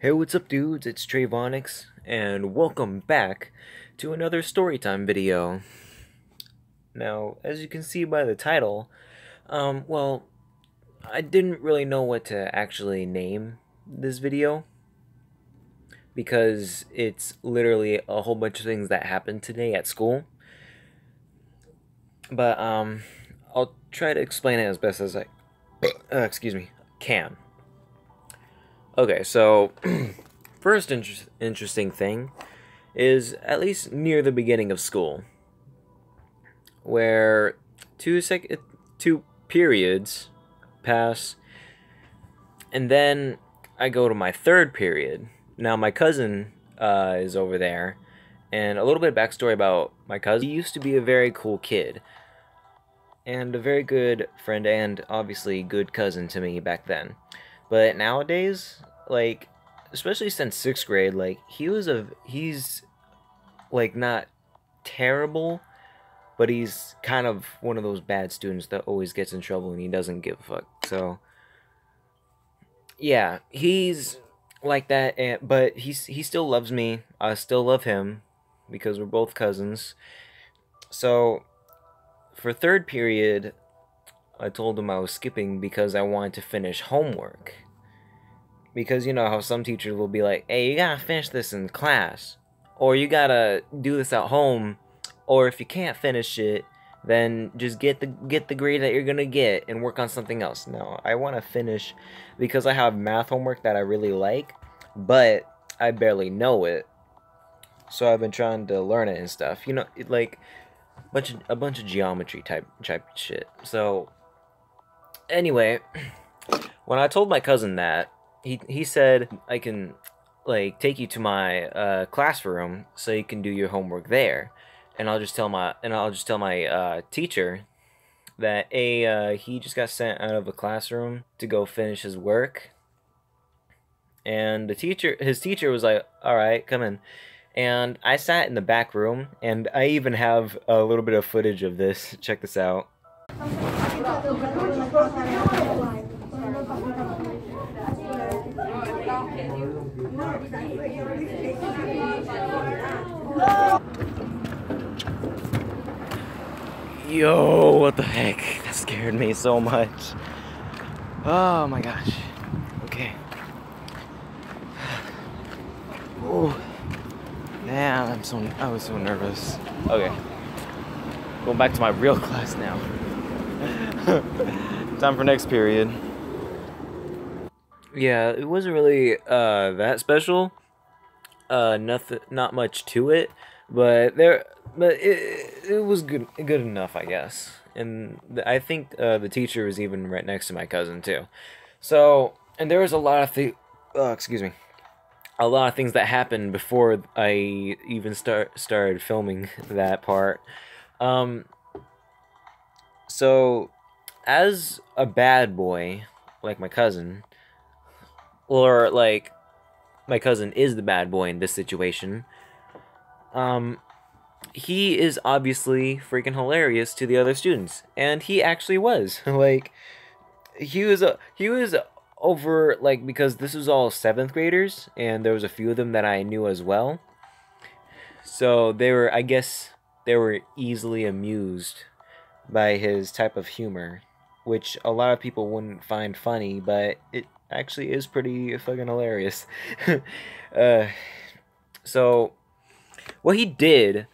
Hey, what's up, dudes? It's Trayvonix, and welcome back to another storytime video. Now, as you can see by the title, well, I didn't really know what to actually name this video because it's literally a whole bunch of things that happened today at school. But I'll try to explain it as best as I, excuse me, can. Okay, so first interesting thing is at least near the beginning of school, where two periods pass, and then I go to my third period. Now my cousin is over there, and a little bit of backstory about my cousin. He used to be a very cool kid, and a very good friend, and obviously good cousin to me back then. But nowadays, like, especially since 6th grade, like, he's like not terrible, but he's kind of one of those bad students that always gets in trouble and he doesn't give a fuck. So yeah, he's like that, but he still loves me. I still love him because we're both cousins. So for third period, I told him I was skipping because I wanted to finish homework. Because you know how some teachers will be like, hey, you gotta finish this in class, or you gotta do this at home, or if you can't finish it, then just get the grade that you're gonna get and work on something else. No, I want to finish because I have math homework that I really like, but I barely know it. So I've been trying to learn it and stuff. You know, like a bunch of geometry type shit. So anyway, when I told my cousin that, he said I can like take you to my classroom so you can do your homework there, and I'll just tell my teacher that he just got sent out of a classroom to go finish his work, and his teacher was like, all right, come in. And I sat in the back room, and I even have a little bit of footage of this. Check this out. Yo, what the heck? That scared me so much. Oh my gosh. Okay. Oh, man, I was so nervous. Okay. Going back to my real class now. Time for next period. Yeah, it wasn't really that special. Not much to it, but it was good enough, I guess. And I think the teacher was even right next to my cousin too. So, and there was a lot of excuse me, a lot of things that happened before I even started filming that part. So as a bad boy, like my cousin, or like my cousin is the bad boy in this situation, he is obviously freaking hilarious to the other students, and he actually was. Like, he was over, like, because this was all 7th graders, and there was a few of them that I knew as well. So I guess they were easily amused by his type of humor, which a lot of people wouldn't find funny, but it actually is pretty fucking hilarious. uh, so what he did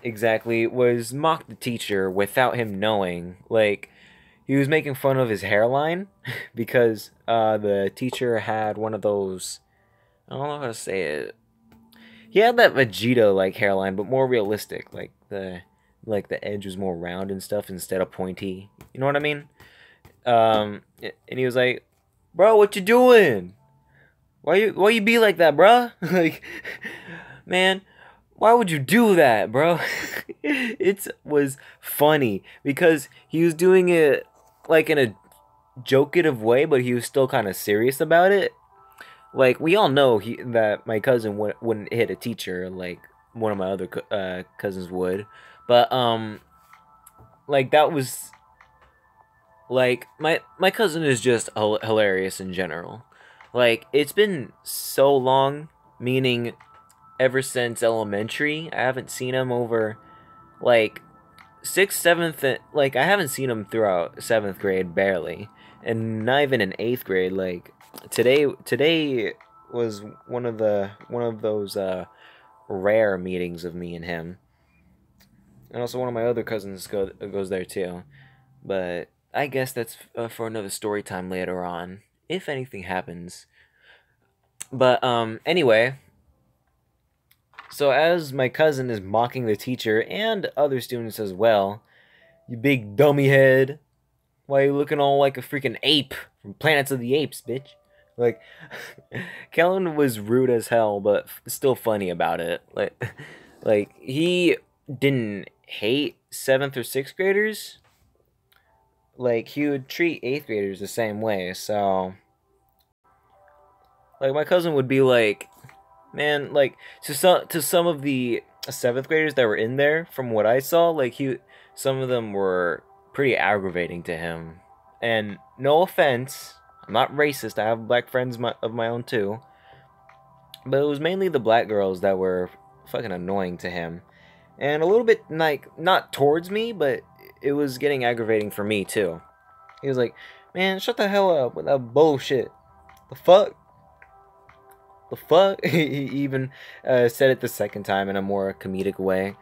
exactly was mock the teacher without him knowing. Like, he was making fun of his hairline because the teacher had one of those, I don't know how to say it. He had that Vegeta like hairline, but more realistic. Like the edge was more round and stuff instead of pointy. You know what I mean? And he was like, "Bro, what you doing? Why you be like that, bro?" Like, man, why would you do that, bro? It was funny because he was doing it like in a jokative way, but he was still kind of serious about it. Like, we all know that my cousin wouldn't hit a teacher like one of my other cousins would, but like, that was like, my cousin is just hilarious in general. Like, it's been so long, meaning ever since elementary. I haven't seen him over, like, sixth, seventh, like, I haven't seen him throughout seventh grade, barely. And not even in eighth grade. Like, today was one of those, rare meetings of me and him. And also one of my other cousins goes there too. But I guess that's for another story time later on, if anything happens. But anyway, so as my cousin is mocking the teacher and other students as well, you big dummy head, why are you looking all like a freaking ape from Planets of the Apes, bitch? Like, Kellen was rude as hell, but still funny about it. Like he didn't hate seventh or sixth graders. Like he would treat eighth graders the same way. So, like my cousin would be like, man, like to some of the seventh graders that were in there, from what I saw, like some of them were pretty aggravating to him. And no offense, I'm not racist. I have black friends of my own too. But it was mainly the black girls that were fucking annoying to him. And a little bit, like, not towards me, but it was getting aggravating for me too. He was like, man, shut the hell up with that bullshit. The fuck? The fuck? He even said it the second time in a more comedic way.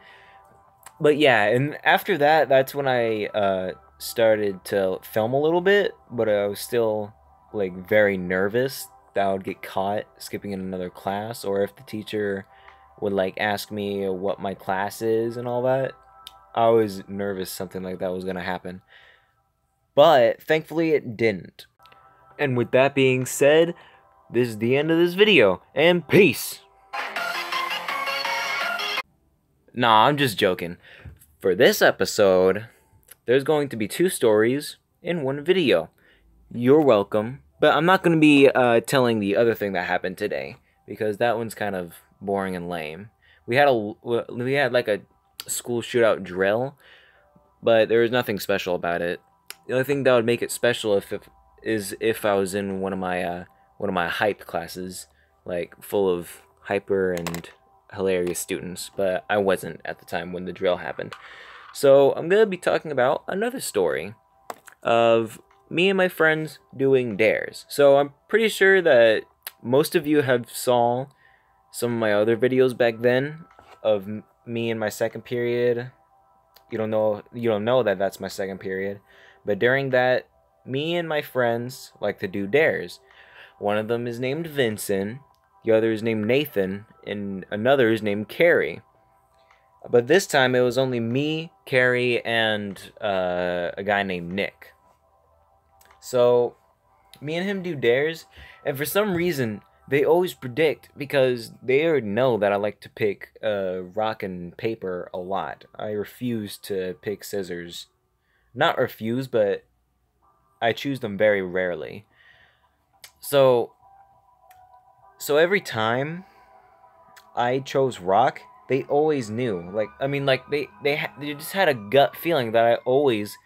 But yeah, and after that, that's when I started to film a little bit, but I was still, like, very nervous that I would get caught skipping in another class, or if the teacher would, like, ask me what my class is and all that. I was nervous something like that was gonna happen. But thankfully it didn't. And with that being said, this is the end of this video, and peace! Nah, I'm just joking. For this episode, there's going to be 2 stories in 1 video. You're welcome. But I'm not going to be telling the other thing that happened today, because that one's kind of boring and lame. We had like a school shootout drill, but there was nothing special about it. The only thing that would make it special is if I was in one of my hype classes, like full of hyper and hilarious students, but I wasn't at the time when the drill happened. So I'm gonna be talking about another story of me and my friends doing dares. So I'm pretty sure that most of you have saw some of my other videos back then of me in my second period. You don't know that that's my second period, but during that, me and my friends like to do dares. One of them is named Vincent, the other is named Nathan, and another is named Carrie. But this time it was only me, Carrie, and a guy named Nick. So me and him do dares, and for some reason they always predict, because they already know that I like to pick rock and paper a lot. I refuse to pick scissors. Not refuse, but I choose them very rarely. So every time I chose rock, they always knew. Like, I mean, like they just had a gut feeling that I always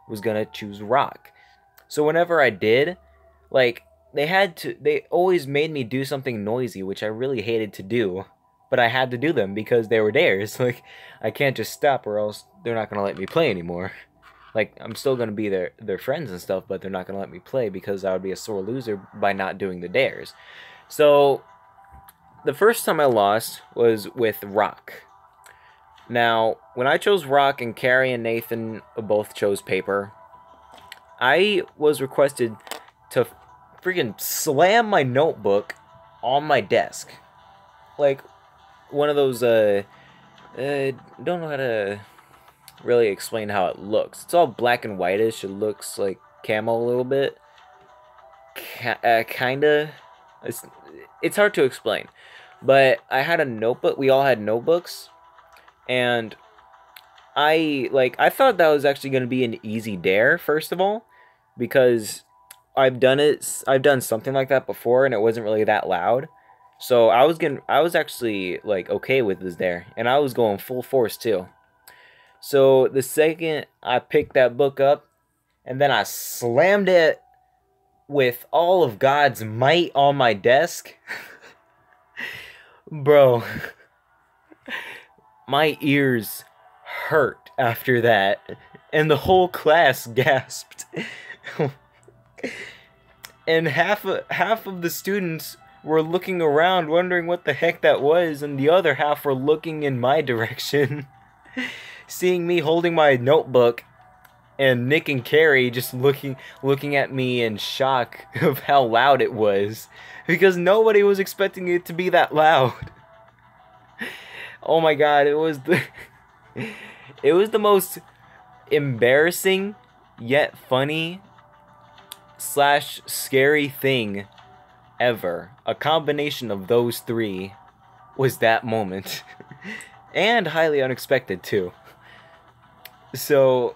was gonna choose rock. So whenever I did, like, they always made me do something noisy, which I really hated to do, but I had to do them because they were dares. Like, I can't just stop, or else they're not gonna let me play anymore. Like, I'm still gonna be their friends and stuff, but they're not gonna let me play because I would be a sore loser by not doing the dares. So the first time I lost was with rock. Now, when I chose rock and Carrie and Nathan both chose paper, I was requested to freaking slam my notebook on my desk. Like, one of those, don't know how to really explain how it looks. It's all black and whitish. It looks like camo a little bit. Kinda. It's hard to explain. But I had a notebook. We all had notebooks. And I thought that was actually going to be an easy dare, first of all, because I've done something like that before, and it wasn't really that loud. So I was actually, like, okay with this dare, and I was going full force too. So the second I picked that book up, and then I slammed it with all of God's might on my desk. Bro, my ears hurt after that, and the whole class gasped. And half of the students were looking around wondering what the heck that was, and the other half were looking in my direction, seeing me holding my notebook, and Nick and Carrie just looking at me in shock of how loud it was, because nobody was expecting it to be that loud. Oh my god, it was the most embarrassing yet funny slash scary thing ever. A combination of those three was that moment. And highly unexpected too. So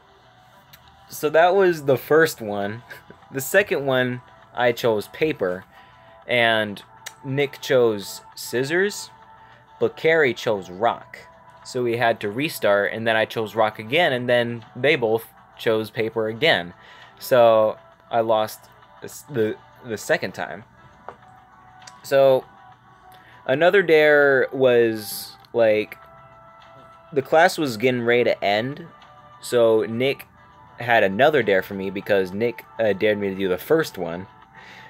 that was the first one. The second one, I chose paper, and Nick chose scissors, but Carrie chose rock. So we had to restart, and then I chose rock again, and then they both chose paper again. So I lost the second time. So another dare was like, the class was getting ready to end, so Nick had another dare for me because Nick dared me to do the first one,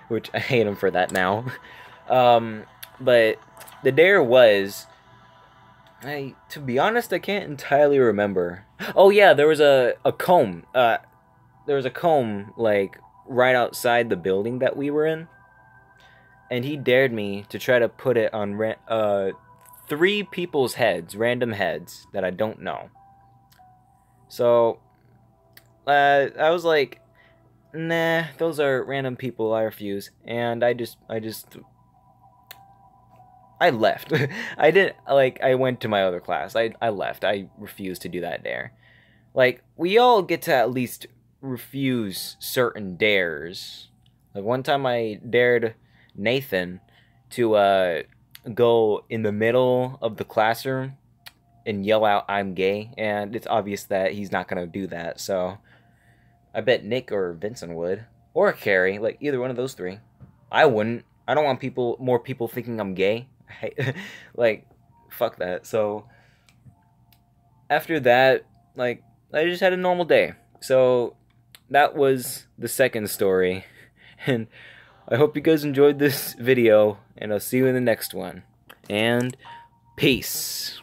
which I hate him for that now. But the dare was, to be honest, I can't entirely remember. Oh yeah, there was a comb. There was a comb like right outside the building that we were in, and he dared me to try to put it on 3 people's heads, random heads that I don't know. So I was like, nah, those are random people, I refuse. And I left. I didn't, like, I went to my other class. I left. I refused to do that dare. Like, we all get to at least refuse certain dares. Like, one time I dared Nathan to go in the middle of the classroom and yell out, "I'm gay," and it's obvious that he's not gonna do that, so I bet Nick or Vincent would. Or Carrie, like, either one of those 3. I wouldn't. I don't want more people thinking I'm gay. Like, fuck that. So after that, like, I just had a normal day. So that was the second story. And I hope you guys enjoyed this video, and I'll see you in the next one. And peace.